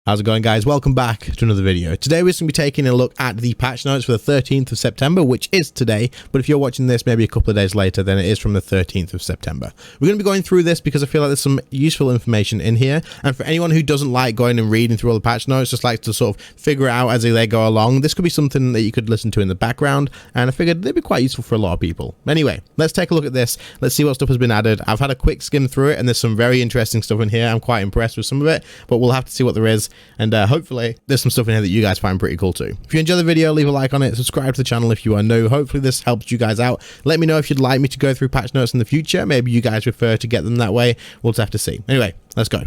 How's it going, guys? Welcome back to another video. Today we're going to be taking a look at the patch notes for the 13th of September, which is today, but if you're watching this maybe a couple of days later, then it is from the 13th of September. We're going to be going through this because I feel like there's some useful information in here, and for anyone who doesn't like going and reading through all the patch notes, just likes to sort of figure it out as they go along, this could be something that you could listen to in the background, and I figured they'd be quite useful for a lot of people. Anyway, let's take a look at this. Let's see what stuff has been added. I've had a quick skim through it, and there's some very interesting stuff in here. I'm quite impressed with some of it, but we'll have to see what there is, and hopefully there's some stuff in here that you guys find pretty cool too. If you enjoy the video, leave a like on it, subscribe to the channel if you are new. Hopefully this helps you guys out. Let me know if you'd like me to go through patch notes in the future. Maybe you guys prefer to get them that way. We'll just have to see. Anyway, let's go.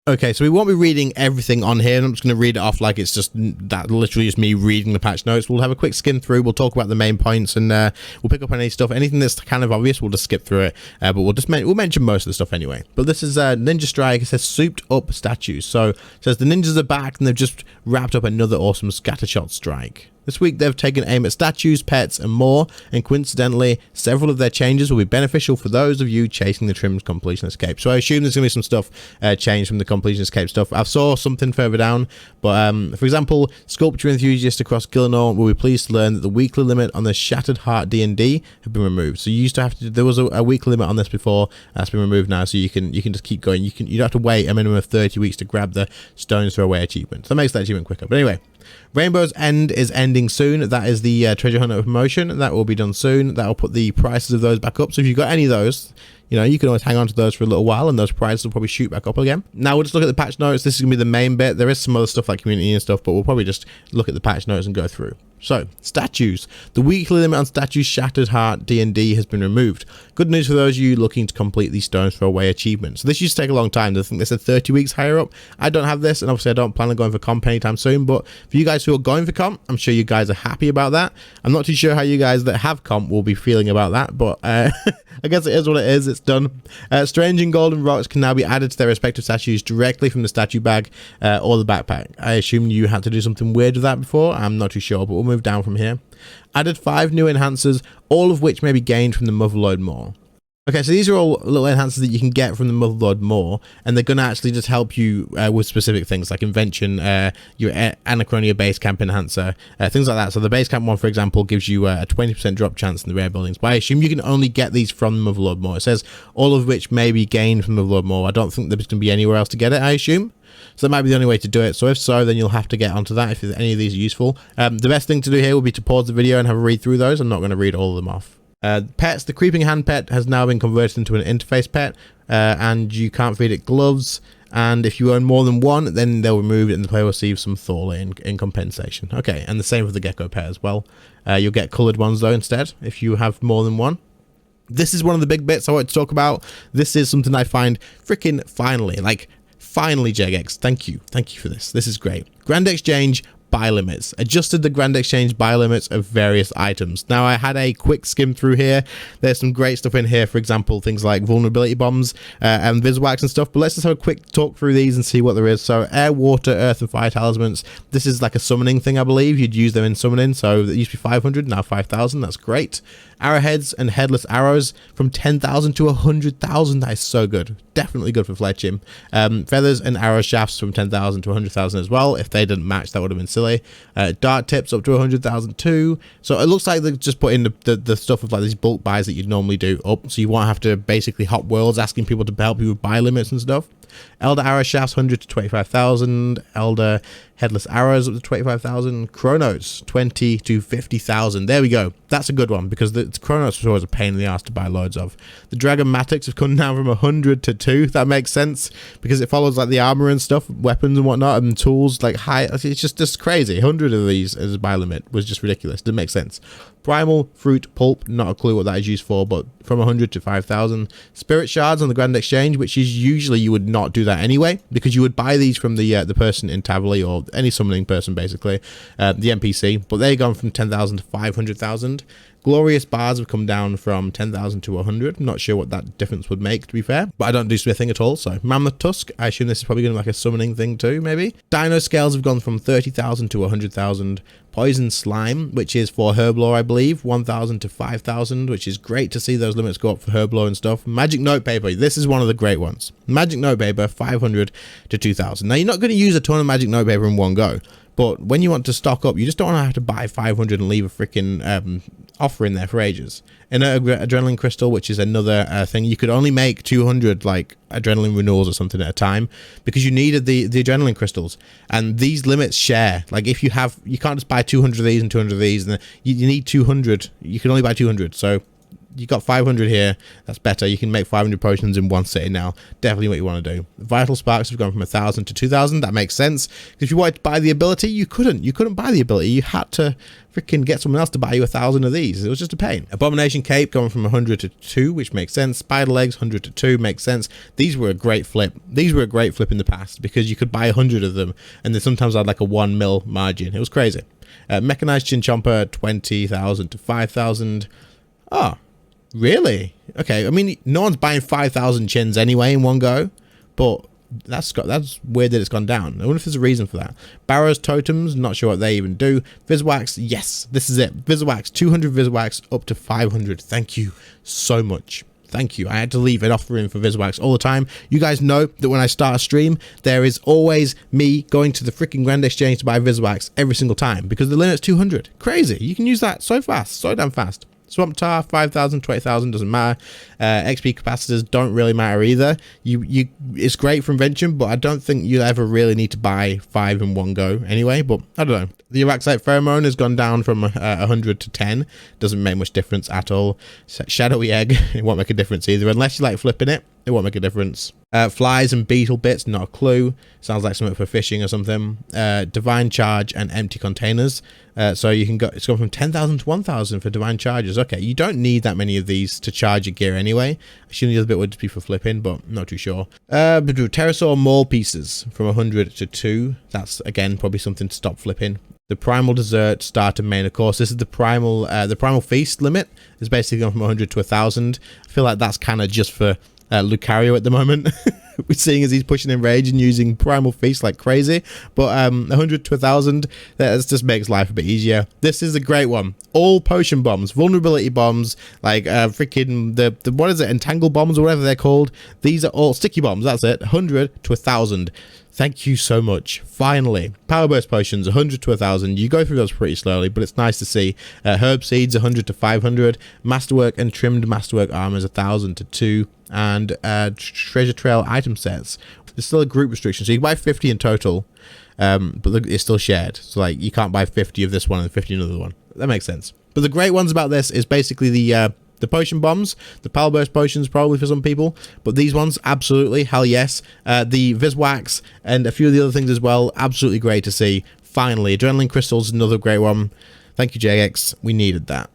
Okay, so we won't be reading everything on here. I'm just going to read it off like it's just that, literally just me reading the patch notes. We'll have a quick skim through. We'll talk about the main points, and we'll pick up on any stuff. Anything that's kind of obvious, we'll just skip through it. But we'll mention most of the stuff anyway. But this is Ninja Strike. It says souped up statues. So it says the ninjas are back, and they've just wrapped up another awesome scattershot strike. This week they've taken aim at statues, pets, and more, and coincidentally, several of their changes will be beneficial for those of you chasing the Trim's Completionist Cape. So I assume there's going to be some stuff changed from the Completionist Cape stuff. I saw something further down, but for example, sculpture enthusiasts across Gillinor will be pleased to learn that the weekly limit on the Shattered Heart D&D have been removed. So you used to have to, there was a weekly limit on this before, that's been removed now, so you can just keep going. You don't have to wait a minimum of 30 weeks to grab the Stones Throw Away achievement. So that makes that achievement quicker. But anyway, Rainbow's End is ending soon. That is the treasure hunter promotion. That will be done soon. That will put the prices of those back up. So if you've got any of those, you know, you can always hang on to those for a little while, and those prices will probably shoot back up again. Now we'll just look at the patch notes. This is going to be the main bit. There is some other stuff like community and stuff, but we'll probably just look at the patch notes and go through. So, statues. The weekly limit on statues Shattered Heart D&D has been removed. Good news for those of you looking to complete the Stones Throw Away achievement. So this used to take a long time. I think they said 30 weeks higher up. I don't have this, and obviously I don't plan on going for comp anytime soon, but for you guys who are going for comp, I'm sure you guys are happy about that. I'm not too sure how you guys that have comp will be feeling about that, but I guess it is what it is. It's done. Strange and golden rocks can now be added to their respective statues directly from the statue bag or the backpack. I assume you had to do something weird with that before. I'm not too sure, but we'll move down from here. Added 5 new enhancers, all of which may be gained from the Motherlode Maw. Okay, so these are all little enhancers that you can get from the Motherlode Maw, and they're going to actually just help you with specific things like invention, your Anachronia base camp enhancer, things like that. So the base camp one, for example, gives you a 20% drop chance in the rare buildings, but I assume you can only get these from the Motherlode Maw. It says all of which may be gained from the Motherlode Maw. I don't think there's going to be anywhere else to get it, I assume. So that might be the only way to do it. So if so, then you'll have to get onto that if any of these are useful. The best thing to do here would be to pause the video and have a read through those. I'm not going to read all of them off. Pets, the creeping hand pet has now been converted into an interface pet, and you can't feed it gloves. And if you own more than one, then they'll remove it and the player will receive some Thorley in compensation. Okay, and the same with the gecko pet as well. You'll get coloured ones though instead if you have more than one. This is one of the big bits I want to talk about. This is something I find freaking finally, like finally, JGX, thank you for this. This is great. Grand Exchange buy limits. Adjusted the Grand Exchange buy limits of various items. Now I had a quick skim through here. There's some great stuff in here, for example things like vulnerability bombs and Viswax and stuff, but let's just have a quick talk through these and see what there is. So air, water, earth and fire talismans. This is like a summoning thing, I believe. You'd use them in summoning, so it used to be 500, now 5,000. That's great. Arrowheads and headless arrows from 10,000 to 100,000. That is so good. Definitely good for fletching. Feathers and arrow shafts from 10,000 to 100,000 as well. If they didn't match, that would have been silly. Dart tips up to 100,000 too. So it looks like they've just put in the stuff of like these bulk buys that you'd normally do up, so you won't have to basically hop worlds asking people to help you with buy limits and stuff. Elder arrow shafts 100 to 25,000. Elder headless arrows up to 25,000. Chronos 20 to 50,000. There we go. That's a good one because the Chronos was always a pain in the ass to buy loads of. The Dragon Matics have come down from 100 to 2. That makes sense because it follows like the armor and stuff, weapons and whatnot, and tools like high. It's just crazy. 100 of these as a buy limit was just ridiculous. Didn't make sense. Primal fruit pulp, not a clue what that is used for, but from 100 to 5,000. Spirit shards on the Grand Exchange, which is usually you would not do that anyway, because you would buy these from the person in Tavily or any summoning person basically, the NPC, but they've gone from 10,000 to 500,000. Glorious bars have come down from 10,000 to 100. I'm not sure what that difference would make, to be fair, but I don't do smithing at all. So Mammoth Tusk, I assume this is probably going to be like a summoning thing too, maybe. Dino Scales have gone from 30,000 to 100,000. Poison Slime, which is for Herblore, I believe, 1,000 to 5,000, which is great to see those limits go up for Herblore and stuff. Magic Notepaper, this is one of the great ones. Magic Notepaper, 500 to 2,000. Now, you're not going to use a ton of Magic Notepaper in one go, but when you want to stock up, you just don't want to have to buy 500 and leave a freaking offer in there for ages. And Adrenaline Crystal, which is another thing, you could only make 200 like Adrenaline Renewals or something at a time because you needed the Adrenaline Crystals. And these limits share. Like if you have, you can't just buy 200 of these and 200 of these, and you need 200. You can only buy 200. So you got 500 here. That's better. You can make 500 potions in one sitting now. Definitely what you want to do. Vital Sparks have gone from 1,000 to 2,000. That makes sense. If you wanted to buy the ability, you couldn't. You couldn't buy the ability. You had to freaking get someone else to buy you 1,000 of these. It was just a pain. Abomination Cape going from 100 to 2, which makes sense. Spider Legs 100 to 2 makes sense. These were a great flip. These were a great flip in the past because you could buy 100 of them, and they sometimes had like a 1 mil margin. It was crazy. Mechanized Chin Chomper 20,000 to 5,000. Oh. Really? Okay, I mean, no one's buying 5,000 chins anyway in one go, but that's weird that it's gone down. I wonder if there's a reason for that. Barrow's Totems, not sure what they even do. Viswax, yes, this is it. Viswax, 200 Viswax up to 500. Thank you so much. Thank you. I had to leave an offer in for Viswax all the time. You guys know that when I start a stream, there is always me going to the freaking Grand Exchange to buy Viswax every single time because the limit's 200. Crazy. You can use that so fast, so damn fast. Swamp Tar, 5,000, 20,000, doesn't matter. XP capacitors don't really matter either. It's great for invention, but I don't think you ever really need to buy 5 in one go anyway, but I don't know. The Araxite Pheromone has gone down from 100 to 10. Doesn't make much difference at all. Shadowy Egg, it won't make a difference either. Unless you like flipping it, it won't make a difference. Flies and beetle bits, not a clue. Sounds like something for fishing or something. Divine Charge and empty containers. So you can go, it's gone from 10,000 to 1,000 for divine charges. Okay, you don't need that many of these to charge your gear anyway. Actually, the other bit would just be for flipping, but not too sure. Pterosaur Maul Pieces from 100 to 2. That's, again, probably something to stop flipping. The Primal Dessert Starter Main, of course. This is the Primal Feast limit. It's basically gone from 100 to 1,000. I feel like that's kind of just for Lucario at the moment. We're seeing as he's pushing in rage and using Primal Feast like crazy, but 100 to 1,000, that just makes life a bit easier. This is a great one. All potion bombs, vulnerability bombs, like freaking the what is it, entangle bombs or whatever they're called. These are all sticky bombs. That's it. 100 to 1,000. Thank you so much. Finally, Power Burst Potions, 100 to 1,000. You go through those pretty slowly, but it's nice to see. Herb Seeds, 100 to 500. Masterwork and Trimmed Masterwork Armors, 1,000 to 2. And Treasure Trail item sets. There's still a group restriction, so you can buy 50 in total, but it's still shared. So like you can't buy 50 of this one and 50 another one. That makes sense. But the great ones about this is basically the potion bombs, the Power Burst potions probably for some people, but these ones, absolutely, hell yes. The Viswax and a few of the other things as well, absolutely great to see. Finally, Adrenaline Crystals, another great one. Thank you, JX. We needed that.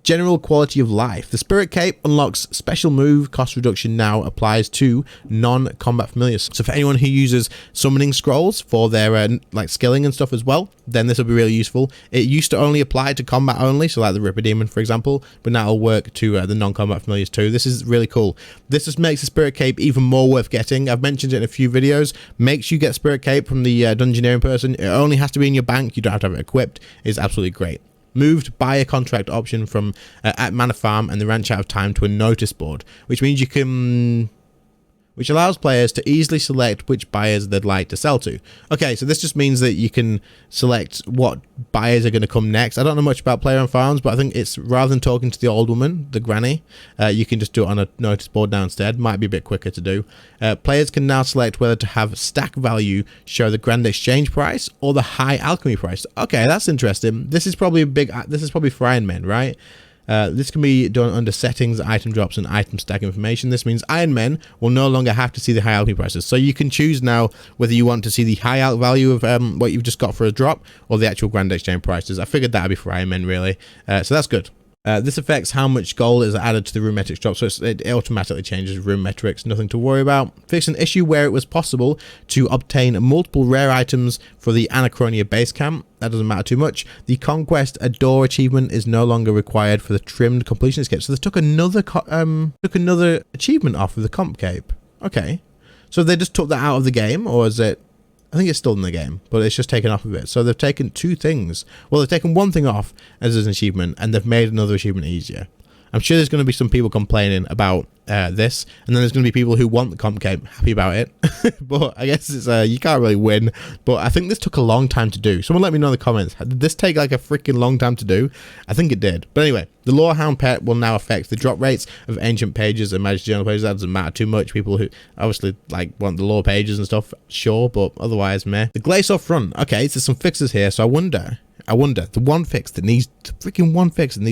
General quality of life. The Spirit Cape unlocks special move cost reduction now applies to non-combat familiars. So for anyone who uses summoning scrolls for their like skilling and stuff as well, then this will be really useful. It used to only apply to combat only, so like the Ripper Demon for example, but now it'll work to the non-combat familiars too. This is really cool. This just makes the Spirit Cape even more worth getting. I've mentioned it in a few videos. Make sure you get Spirit Cape from the Dungeoneering person. It only has to be in your bank. You don't have to have it equipped. It's absolutely great. Moved buyer contract option from at Manor Farm and the Ranch Out of Time to a notice board, which means you can, which allows players to easily select which buyers they'd like to sell to. Okay, so this just means that you can select what buyers are going to come next. I don't know much about Player on Farms, but I think it's rather than talking to the old woman, the granny, you can just do it on a notice board now instead. Might be a bit quicker to do. Players can now select whether to have stack value show the Grand Exchange price or the high alchemy price. Okay, that's interesting. This is probably this is probably for Iron Men, right? This can be done under settings, item drops, and item stack information. This means Iron Men will no longer have to see the high alchemy prices. So you can choose now whether you want to see the high out value of what you've just got for a drop or the actual Grand Exchange prices. I figured that would be for Iron Men, really. So that's good. This affects how much gold is added to the room metrics drop, so it automatically changes room metrics, nothing to worry about. Fixed an issue where it was possible to obtain multiple rare items for the Anachronia base camp. That doesn't matter too much. The Conquest a Door achievement is no longer required for the trimmed completion escape. So they took another achievement off of the comp cape. Okay, so they just took that out of the game, or is it? I think it's still in the game, but it's just taken off of it. So they've taken two things. Well, they've taken one thing off as an achievement, and they've made another achievement easier. I'm sure there's going to be some people complaining about this, and then there's going to be people who want the comp cape happy about it. But I guess it's you can't really win. But I think this took a long time to do. Someone let me know in the comments. Did this take like a freaking long time to do? I think it did. But anyway, the Lorehound pet will now affect the drop rates of ancient pages and magic journal pages. That doesn't matter too much. People who obviously like want the lore pages and stuff, sure, but otherwise, meh. The Glacor front. Okay, so there's some fixes here. So I wonder, the one fix that needs,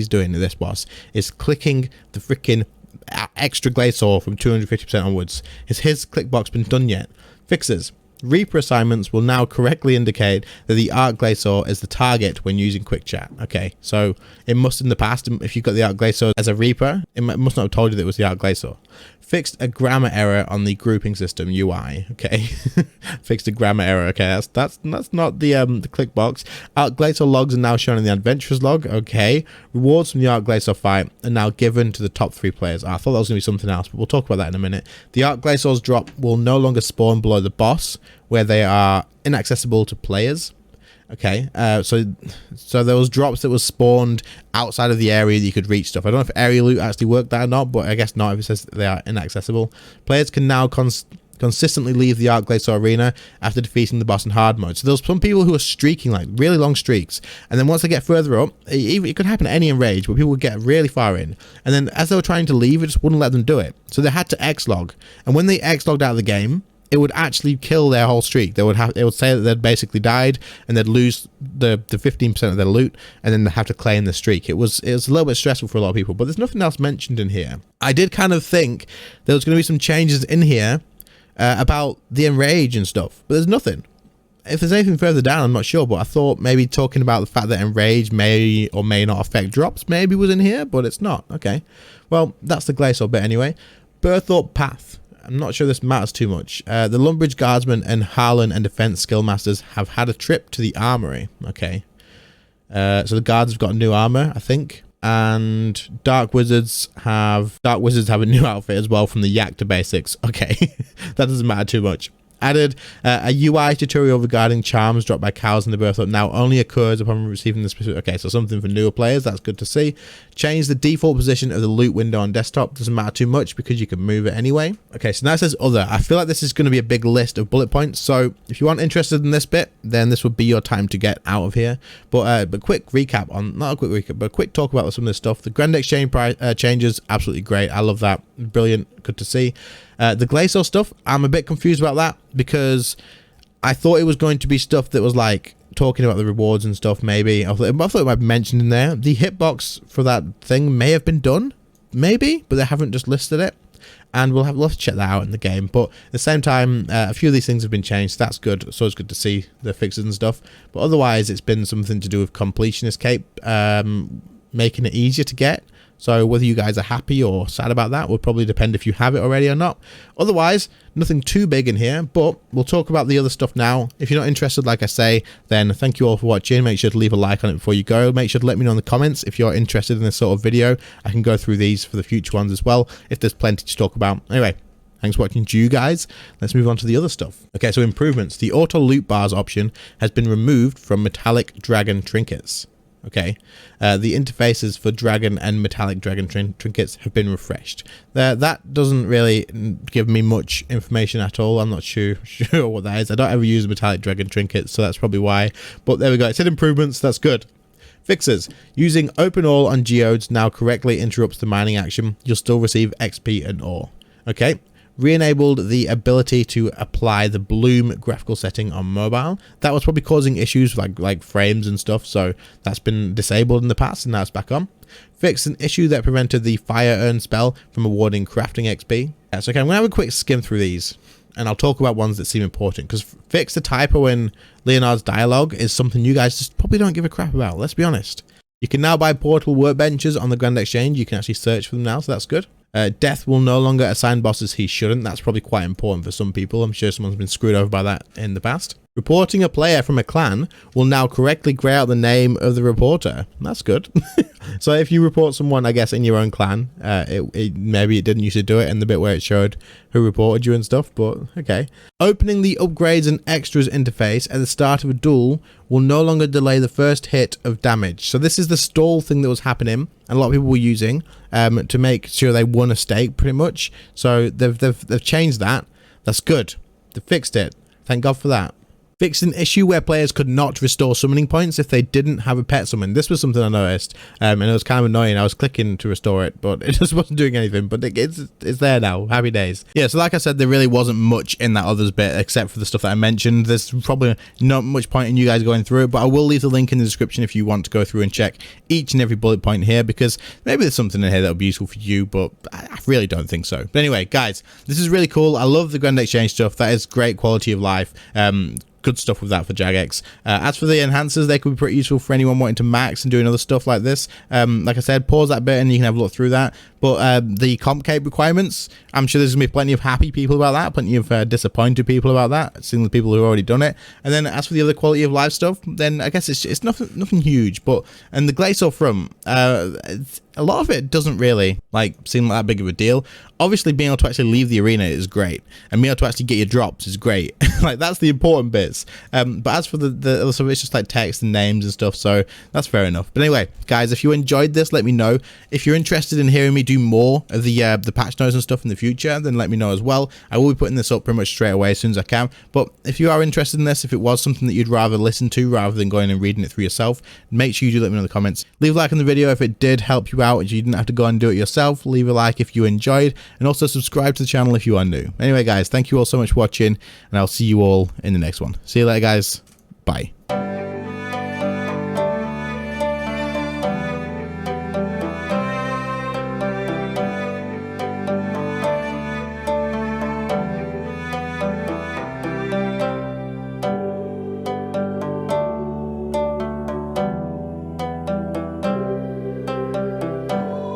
doing to this boss is clicking the freaking extra Glacor from 250% onwards. Has his click box been done yet? Fixes. Reaper assignments will now correctly indicate that the Arch-Glacor is the target when using quick chat. Okay, so it must in the past, if you've got the Arch-Glacor as a Reaper, it must not have told you that it was the Arch-Glacor. Fixed a grammar error on the grouping system UI. Okay, fixed a grammar error. Okay, that's not the click box. Arch-Glacor logs are now shown in the adventurers log. Okay, rewards from the Arch-Glacor fight are now given to the top 3 players. I thought that was gonna be something else, but we'll talk about that in a minute. The Arch-Glacor's drop will no longer spawn below the boss, where they are inaccessible to players. Okay, so there was drops that was spawned outside of the area that you could reach stuff. I don't know if area loot actually worked that or not, but I guess not if it says they are inaccessible. Players can now consistently leave the Arch-Glacor arena after defeating the boss in hard mode. So there's some people who are streaking, like really long streaks, and then once they get further up, it could happen at any enrage, but people would get really far in, and then as they were trying to leave, it just wouldn't let them do it. So they had to X-log, and when they X-logged out of the game, it would actually kill their whole streak. It would say that they'd basically died, and they'd lose the 15% of their loot, and then they have to claim the streak. It was a little bit stressful for a lot of people, but there's nothing else mentioned in here. I did kind of think there was going to be some changes in here about the enrage and stuff, but there's nothing. If there's anything further down, I'm not sure, but I thought maybe talking about the fact that enrage may or may not affect drops maybe was in here, but it's not. Okay, well, that's the Glacor bit anyway. Berthorpe Path. I'm not sure this matters too much. The Lumbridge Guardsmen and Harlan and Defense Skill Masters have had a trip to the armory. Okay. So the guards have got new armor, I think. And Dark Wizards have a new outfit as well from the Yak to Basics. Okay. That doesn't matter too much. Added a UI tutorial regarding charms dropped by cows in the Berthorpe now only occurs upon receiving the specific. Okay, so something for newer players. That's good to see. Change the default position of the loot window on desktop. Doesn't matter too much because you can move it anyway. Okay, so now it says other. I feel like this is going to be a big list of bullet points. So if you aren't interested in this bit, then this would be your time to get out of here. But quick recap on, not a quick recap, but a quick talk about some of this stuff. The Grand Exchange price changes, absolutely great. I love that. Brilliant. Good to see. The Glacor stuff, I'm a bit confused about that because I thought it was going to be stuff that was like talking about the rewards and stuff. Maybe I thought it might be mentioned in there. The hitbox for that thing may have been done, maybe, but they haven't just listed it. And we'll have to check that out in the game. But at the same time, a few of these things have been changed. So that's good. So it's good to see the fixes and stuff. But otherwise, it's been something to do with completionist cape, making it easier to get. So whether you guys are happy or sad about that would probably depend if you have it already or not. Otherwise, nothing too big in here, but we'll talk about the other stuff now. If you're not interested, like I say, then thank you all for watching. Make sure to leave a like on it before you go. Make sure to let me know in the comments if you're interested in this sort of video. I can go through these for the future ones as well, if there's plenty to talk about. Anyway, thanks for watching to you guys. Let's move on to the other stuff. Okay, so improvements. The auto loot bars option has been removed from metallic dragon trinkets. Okay, the interfaces for dragon and metallic dragon trinkets have been refreshed. That doesn't really give me much information at all. I'm not sure what that is. I don't ever use metallic dragon trinkets, so that's probably why. But there we go. It said improvements. That's good. Fixes. Using open ore on geodes now correctly interrupts the mining action. You'll still receive XP and ore. Okay. Re-enabled the ability to apply the bloom graphical setting on mobile. That was probably causing issues like frames and stuff, so that's been disabled in the past and now it's back on. Fixed an issue that prevented the fire urn spell from awarding crafting XP. So okay, I'm gonna have a quick skim through these and I'll talk about ones that seem important, because fix the typo in Leonard's dialogue is something you guys just probably don't give a crap about, let's be honest. You can now buy portable workbenches on the Grand Exchange. You can actually search for them now, so that's good. Death will no longer assign bosses he shouldn't. That's probably quite important for some people. I'm sure someone's been screwed over by that in the past. Reporting a player from a clan will now correctly grey out the name of the reporter. That's good. So if you report someone, I guess, in your own clan, maybe it didn't used to do it in the bit where it showed who reported you and stuff, but okay. Opening the upgrades and extras interface at the start of a duel will no longer delay the first hit of damage. So this is the stall thing that was happening, and a lot of people were using to make sure they won a stake, pretty much. So they've changed that. That's good. They fixed it. Thank God for that. Fixed an issue where players could not restore summoning points if they didn't have a pet summon. This was something I noticed, and it was kind of annoying. I was clicking to restore it, but it just wasn't doing anything. But it's there now. Happy days. Yeah, so like I said, there really wasn't much in that others bit except for the stuff that I mentioned. There's probably not much point in you guys going through it, but I will leave the link in the description if you want to go through and check each and every bullet point here, because maybe there's something in here that will be useful for you, but I really don't think so. But anyway, guys, this is really cool. I love the Grand Exchange stuff. That is great quality of life. Good stuff with that for Jagex. As for the enhancers, they could be pretty useful for anyone wanting to max and doing other stuff like this. Like I said, pause that bit and you can have a look through that. But the comp cape requirements, I'm sure there's going to be plenty of happy people about that, plenty of disappointed people about that, seeing the people who have already done it. And then as for the other quality of life stuff, then I guess it's nothing huge. But and the Glacor front, a lot of it doesn't really seem like that big of a deal. Obviously, being able to actually leave the arena is great, and being able to actually get your drops is great. That's the important bits. But as for the other stuff, it's just like text and names and stuff, so that's fair enough. But anyway, guys, if you enjoyed this, let me know. If you're interested in hearing me do more of the patch notes and stuff in the future, then let me know as well. I will be putting this up pretty much straight away as soon as I can. But if you are interested in this, if it was something that you'd rather listen to rather than going and reading it through yourself, make sure you do let me know in the comments. Leave a like on the video if it did help you out and you didn't have to go and do it yourself. Leave a like if you enjoyed, and also subscribe to the channel if you are new. Anyway, guys, thank you all so much for watching, and I'll see you all in the next one. See you later, guys. Bye.